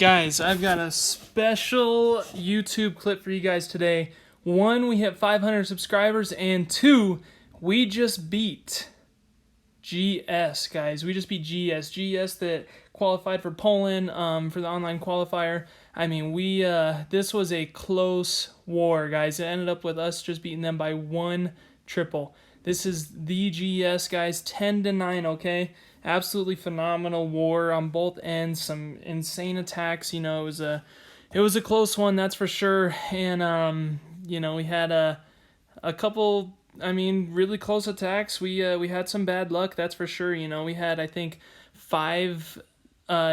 Guys, I've got a special YouTube clip for you guys today. One, we hit 500 subscribers, and two, we just beat GS, guys. We just beat GS that qualified for Poland for the online qualifier. I mean, this was a close war, guys. It ended up with us just beating them by one triple. This is the GS, guys, 10-9, okay? Absolutely phenomenal war on both ends. Some insane attacks. You know, it was a close one, that's for sure. And you know, we had a couple. I mean, really close attacks. We had some bad luck, that's for sure. You know, we had, I think, 5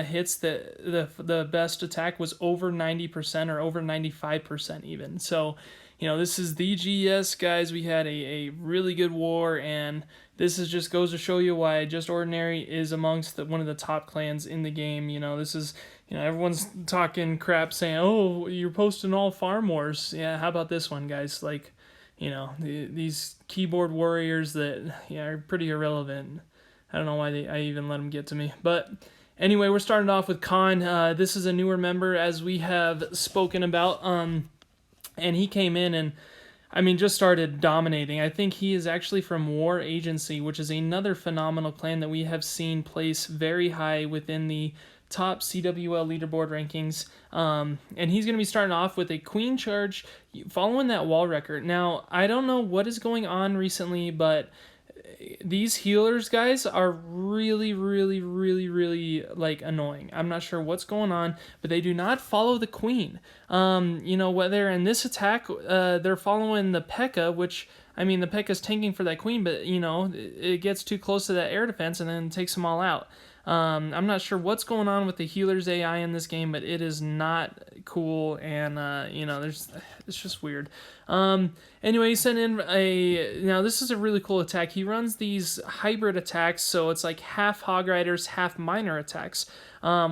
hits that the best attack was over 90% or over 95% even. So, you know, this is the GS, guys. We had a really good war, and this is just goes to show you why Just Ordinary is amongst one of the top clans in the game. You know, this is, you know, everyone's talking crap saying, oh, you're posting all farm wars. Yeah, how about this one, guys? Like, you know, these keyboard warriors that, yeah, are pretty irrelevant. I don't know why I even let them get to me. But anyway, we're starting off with Khan. This is a newer member, as we have spoken about. And he came in and, I mean, just started dominating. I think he is actually from War Agency, which is another phenomenal clan that we have seen place very high within the top CWL leaderboard rankings. And he's going to be starting off with a queen charge following that wall record. Now, I don't know what is going on recently, but these healers, guys, are really like annoying. I'm not sure what's going on, but they do not follow the queen. You know, whether in this attack they're following the P.E.K.K.A., which, I mean, the P.E.K.K.A.'s tanking for that queen, but, you know, it gets too close to that air defense and then takes them all out. I'm not sure what's going on with the healer's AI in this game, but it is not cool, and you know, it's just weird. Anyway, he sent in now this is a really cool attack. He runs these hybrid attacks, so it's like half Hog Riders, half Miner attacks,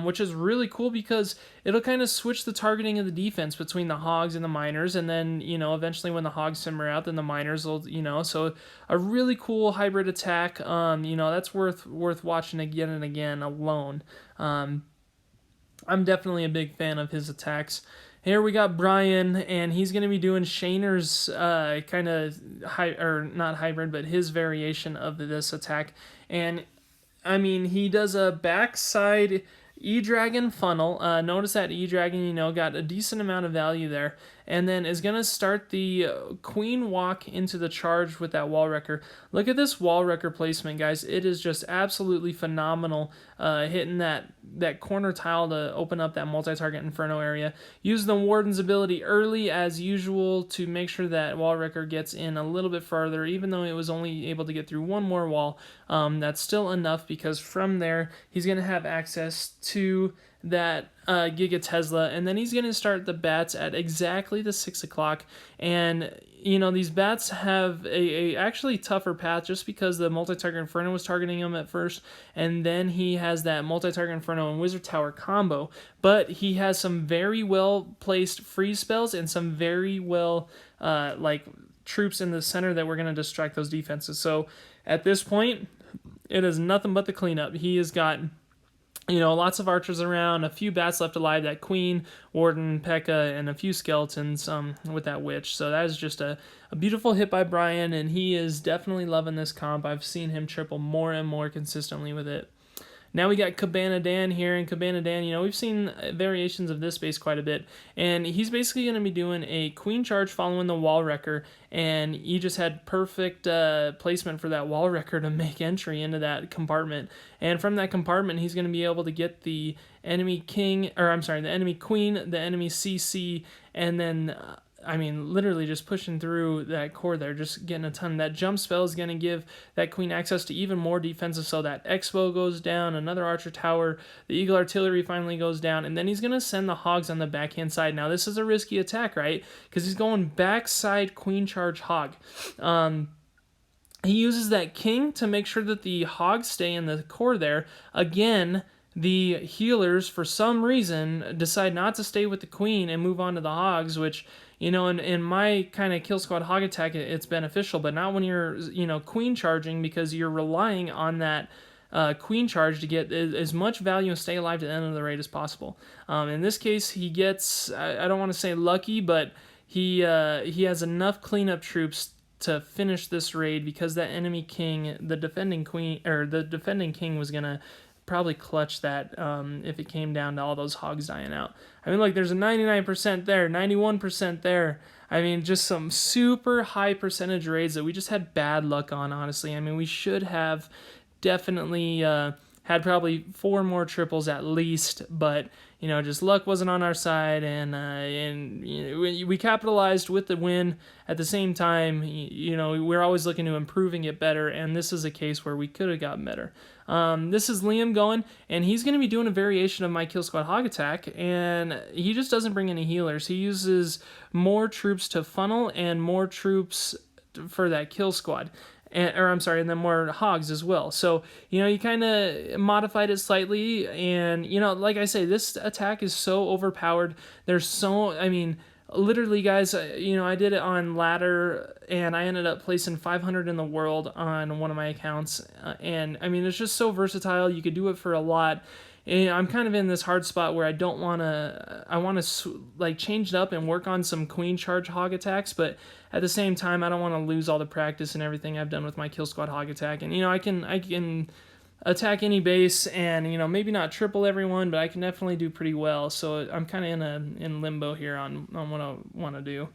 which is really cool because it'll kind of switch the targeting of the defense between the Hogs and the Miners, and then, you know, eventually when the Hogs simmer out, then the Miners will, you know, so a really cool hybrid attack. You know, that's worth watching again and again alone. I'm definitely a big fan of his attacks. Here we got Brian, and he's going to be doing Shaner's kind of not hybrid, but his variation of this attack. And I mean, he does a backside E-Dragon funnel. Notice that E-Dragon, you know, got a decent amount of value there. And then is going to start the Queen Walk into the charge with that wall wrecker. Look at this wall wrecker placement, guys. It is just absolutely phenomenal. Hitting that corner tile to open up that multi-target Inferno area. Use the Warden's ability early as usual to make sure that wall wrecker gets in a little bit farther, even though it was only able to get through one more wall. That's still enough, because from there he's going to have access to that Giga Tesla, and then he's going to start the bats at exactly the 6 o'clock. And, you know, these bats have a actually tougher path, just because the multi-target Inferno was targeting him at first, and then he has that multi-target Inferno and Wizard Tower combo. But he has some very well placed freeze spells and some very well like troops in the center that we're going to distract those defenses. So at this point, it is nothing but the cleanup. He has got, you know, lots of archers around, a few bats left alive, that queen, Warden, P.E.K.K.A., and a few skeletons with that witch. So that is just a beautiful hit by Brian, and he is definitely loving this comp. I've seen him triple more and more consistently with it. Now we got CabanaDan here, and CabanaDan, you know, we've seen variations of this base quite a bit, and he's basically going to be doing a queen charge following the wall wrecker, and he just had perfect placement for that wall wrecker to make entry into that compartment, and from that compartment he's going to be able to get the enemy king, or I'm sorry, the enemy queen, the enemy CC, and then I mean, literally just pushing through that core there, just getting a ton. That jump spell is going to give that queen access to even more defenses, so that Expo goes down, another archer tower, the Eagle Artillery finally goes down, and then he's going to send the Hogs on the backhand side. Now, this is a risky attack, right? Because he's going backside queen charge Hog. He uses that king to make sure that the Hogs stay in the core there. Again, the healers, for some reason, decide not to stay with the queen and move on to the Hogs, which, you know, in my kind of kill squad hog attack, it's beneficial, but not when you're, you know, queen charging, because you're relying on that queen charge to get as much value and stay alive to the end of the raid as possible. In this case, he gets, I don't want to say lucky, but he has enough cleanup troops to finish this raid because that enemy king, the defending king was gonna probably clutch that if it came down to all those hogs dying out. I mean, look, there's a 99% there, 91% there. I mean, just some super high percentage raids that we just had bad luck on, honestly. I mean, we should have definitely had probably 4 more triples at least, but you know, just luck wasn't on our side, and you know, we capitalized with the win. At the same time, you know, we're always looking to improving it better, and this is a case where we could have gotten better. This is Liam going, and he's going to be doing a variation of my Kill Squad Hog Attack, and he just doesn't bring any healers. He uses more troops to funnel and more troops for that Kill Squad. And then more hogs as well. So, you know, you kind of modified it slightly, and, you know, like I say, this attack is so overpowered. I mean, literally, guys, you know, I did it on ladder, and I ended up placing 500 in the world on one of my accounts, and, I mean, it's just so versatile. You could do it for a lot. And I'm kind of in this hard spot where I want to like change it up and work on some queen charge hog attacks, but at the same time, I don't want to lose all the practice and everything I've done with my Kill Squad hog attack. And, you know, I can attack any base and, you know, maybe not triple everyone, but I can definitely do pretty well. So I'm kind of in limbo here on what I want to do.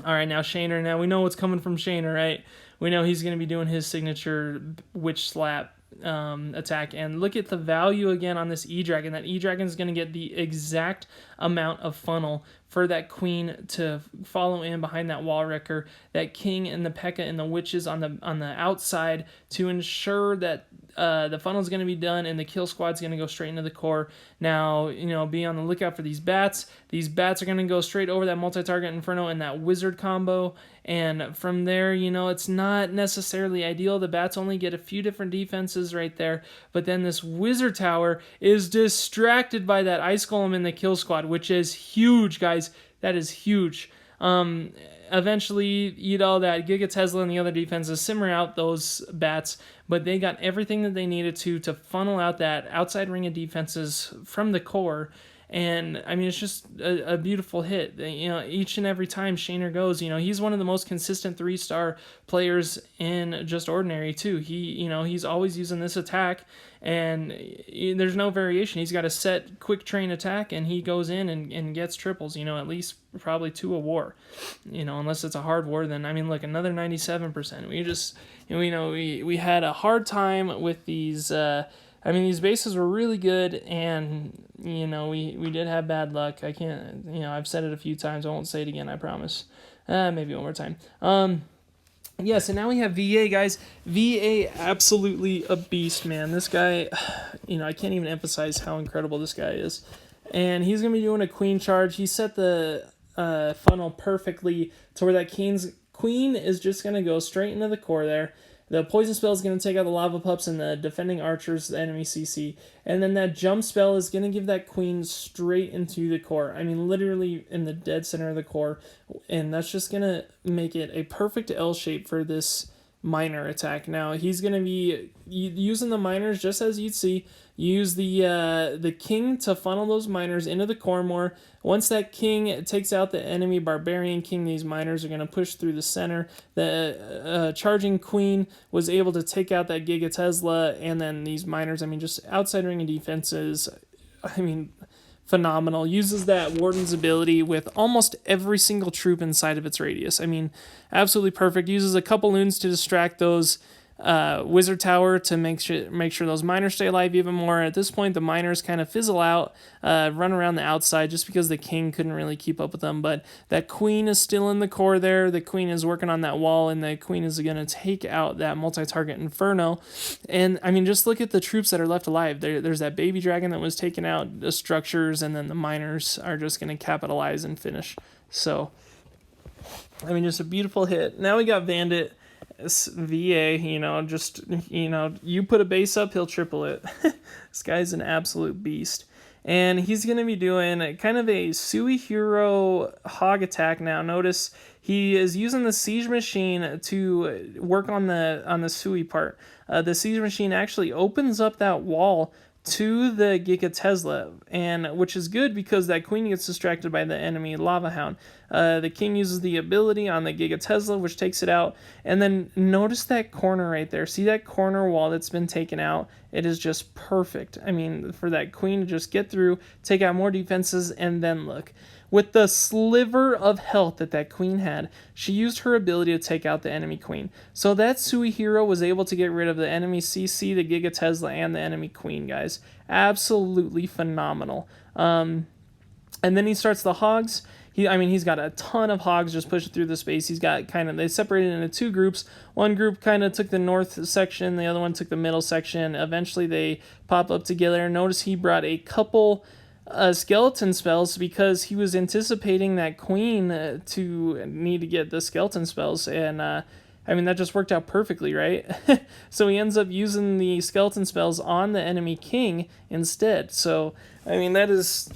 All right, now Shana. Now we know what's coming from Shana, right? We know he's going to be doing his signature witch slap attack, and look at the value again on this E-Dragon. That E-Dragon is going to get the exact amount of funnel for that queen to follow in behind that wall wrecker, that king and the P.E.K.K.A. and the witches on the outside to ensure that the funnel is going to be done and the kill squad's going to go straight into the core. Now, you know, be on the lookout for these bats. These bats are going to go straight over that multi-target inferno and that wizard combo, and from there, you know, it's not necessarily ideal. The bats only get a few different defenses right there, but then this wizard tower is distracted by that ice golem in the kill squad, which is huge, guys. That is huge. Eventually, you know, that Giga Tesla and the other defenses simmer out those bats, but they got everything that they needed to funnel out that outside ring of defenses from the core. And, I mean, it's just a beautiful hit. You know, each and every time Shana goes, you know, he's one of the most consistent 3-star players in just Ordinary, too. He's always using this attack, and there's no variation. He's got a set quick train attack, and he goes in and gets triples, you know, at least probably 2 a war. You know, unless it's a hard war, then, I mean, look, another 97%. We had a hard time with these... these bases were really good, and, you know, we did have bad luck. I can't, you know, I've said it a few times. I won't say it again, I promise. Maybe one more time. So now we have VA, guys. VA, absolutely a beast, man. This guy, you know, I can't even emphasize how incredible this guy is. And he's going to be doing a queen charge. He set the funnel perfectly to where that queen is just going to go straight into the core there. The poison spell is going to take out the lava pups and the defending archers, the enemy CC. And then that jump spell is going to give that queen straight into the core. I mean, literally in the dead center of the core. And that's just going to make it a perfect L shape for this miner attack. Now, he's going to be using the miners just as you'd see. Use the king to funnel those miners into the core more. Once that king takes out the enemy barbarian king, these miners are going to push through the center. The charging queen was able to take out that Giga Tesla, and then these miners, I mean, just outside ring of defenses, I mean, phenomenal. Uses that warden's ability with almost every single troop inside of its radius. I mean, absolutely perfect. Uses a couple loons to distract those wizard tower to make sure those miners stay alive even more. At this point, the miners kind of fizzle out, run around the outside just because the king couldn't really keep up with them. But that queen is still in the core there. The queen is working on that wall, and the queen is going to take out that multi-target inferno. And I mean, just look at the troops that are left alive. There's that baby dragon that was taking out the structures, and then the miners are just going to capitalize and finish. So, I mean, just a beautiful hit. Now we got Bandit SVA, you put a base up, he'll triple it. This guy's an absolute beast. And he's going to be doing kind of a Sui Hero hog attack now. Notice he is using the siege machine to work on the Sui part. The siege machine actually opens up that wall to the Giga Tesla, and which is good because that queen gets distracted by the enemy lava hound. The king uses the ability on the Giga Tesla, which takes it out. And then notice that corner right there. See that corner wall that's been taken out? It is just perfect. I mean, for that queen to just get through, take out more defenses, and then look. With the sliver of health that queen had, she used her ability to take out the enemy queen. So that Sui hero was able to get rid of the enemy CC, the Giga Tesla, and the enemy queen, guys. Absolutely phenomenal. And then he starts the hogs. He's got a ton of hogs just pushing through the space. He's got they separated into two groups. One group kind of took the north section, the other one took the middle section. Eventually they pop up together. Notice he brought a couple skeleton spells because he was anticipating that queen to need to get the skeleton spells, and that just worked out perfectly, right? So he ends up using the skeleton spells on the enemy king instead. So that is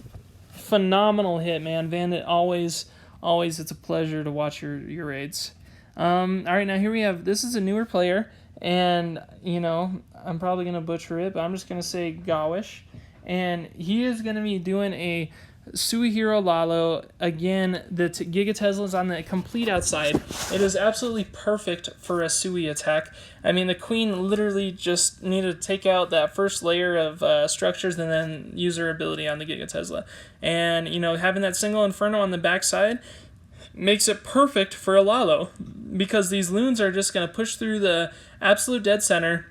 phenomenal hit, man. Bandit, always it's a pleasure to watch your raids. All right, now here we have, this is a newer player, and I'm probably gonna butcher it, but I'm just gonna say Gawish. And he is going to be doing a Sui hero Lalo. Again, the Giga Tesla is on the complete outside. It is absolutely perfect for a Sui attack. The queen literally just needed to take out that first layer of structures and then use her ability on the Giga Tesla. And, having that single Inferno on the backside makes it perfect for a Lalo, because these loons are just going to push through the absolute dead center,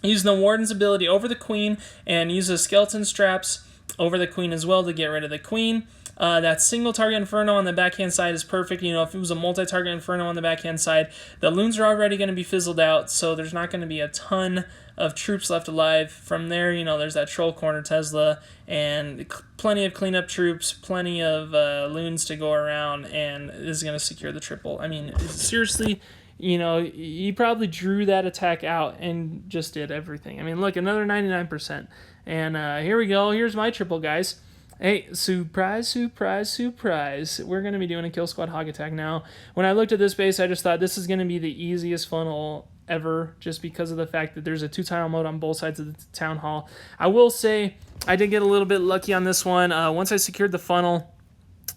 use the Warden's ability over the queen, and use the skeleton straps over the queen as well to get rid of the queen. That single target Inferno on the backhand side is perfect. If it was a multi-target Inferno on the backhand side, the loons are already going to be fizzled out, so there's not going to be a ton of troops left alive. From there, there's that troll corner Tesla, and plenty of cleanup troops, plenty of loons to go around, and this is going to secure the triple. Seriously, he probably drew that attack out and just did everything. Look, another 99%. And here we go. Here's my triple, guys. Hey, surprise, surprise, surprise. We're going to be doing a Kill Squad Hog attack now. When I looked at this base, I just thought this is going to be the easiest funnel ever, just because of the fact that there's a 2-tile mode on both sides of the town hall. I will say I did get a little bit lucky on this one. Once I secured the funnel,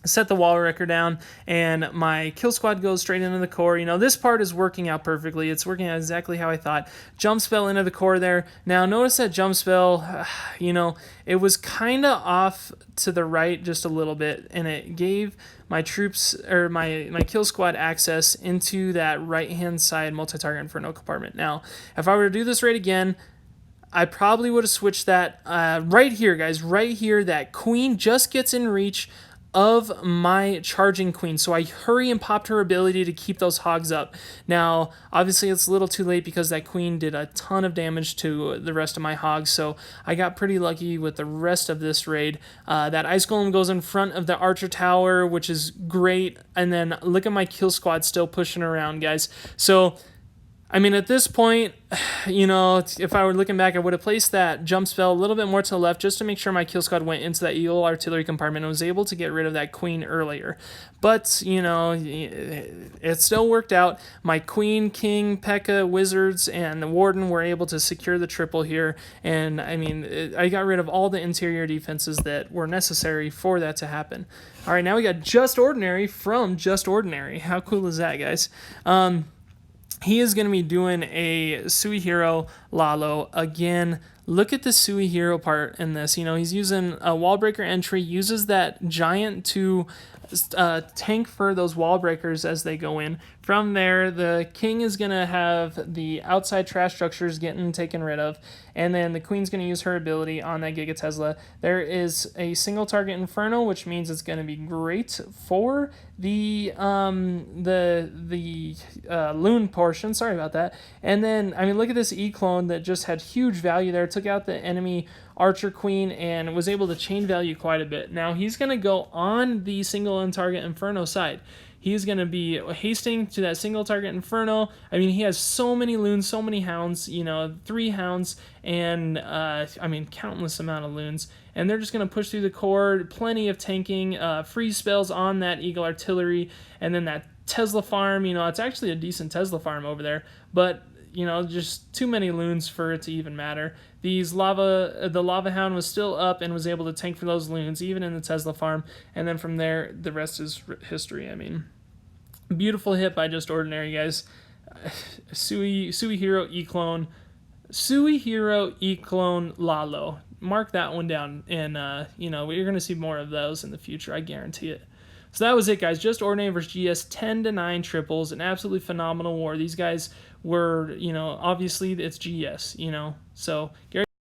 set the wall wrecker down, and my kill squad goes straight into the core. This part is working out perfectly. It's working out exactly how I thought. Jump spell into the core there. Now notice that jump spell, it was kind of off to the right just a little bit, and it gave my troops, or my kill squad, access into that right hand side multi-target Inferno compartment. Now if I were to do this raid again, I probably would have switched that right here, guys. Right here, that queen just gets in reach of my charging queen, so I hurry and popped her ability to keep those hogs up. Now obviously it's a little too late because that queen did a ton of damage to the rest of my hogs, so I got pretty lucky with the rest of this raid. That ice golem goes in front of the archer tower, which is great, and then look at my kill squad still pushing around, guys. So at this point, if I were looking back, I would have placed that jump spell a little bit more to the left just to make sure my kill squad went into that eagle artillery compartment and was able to get rid of that queen earlier. But, it still worked out. My queen, king, P.E.K.K.A, wizards, and the warden were able to secure the triple here. And, I got rid of all the interior defenses that were necessary for that to happen. All right, now we got Just Ordinary from Just Ordinary. How cool is that, guys? He is going to be doing a Sui hero Lalo. Again, look at the Sui hero part in this. He's using a wall breaker entry, uses that giant to tank for those wall breakers as they go in. From there, the king is going to have the outside trash structures getting taken rid of, and then the queen's going to use her ability on that Giga Tesla. There is a single target Inferno, which means it's going to be great for the loon portion. Sorry about that. And then, look at this E-clone that just had huge value there. Took out the enemy archer queen and was able to chain value quite a bit. Now he's going to go on the single target Inferno side. He's going to be hasting to that single target Inferno. He has so many loons, so many hounds, 3 hounds, and, countless amount of loons. And they're just going to push through the core, plenty of tanking, free spells on that Eagle Artillery, and then that Tesla farm, it's actually a decent Tesla farm over there, but just too many loons for it to even matter. The lava hound was still up and was able to tank for those loons, even in the Tesla farm, and then from there, the rest is history. I mean, beautiful hit by Just Ordinary, guys. Suihiro E-Clone Lalo. Mark that one down, and we're going to see more of those in the future, I guarantee it. So that was it, guys. Just Ordinary versus GS, 10-9 triples, an absolutely phenomenal war. These guys were, obviously it's GS, so Gary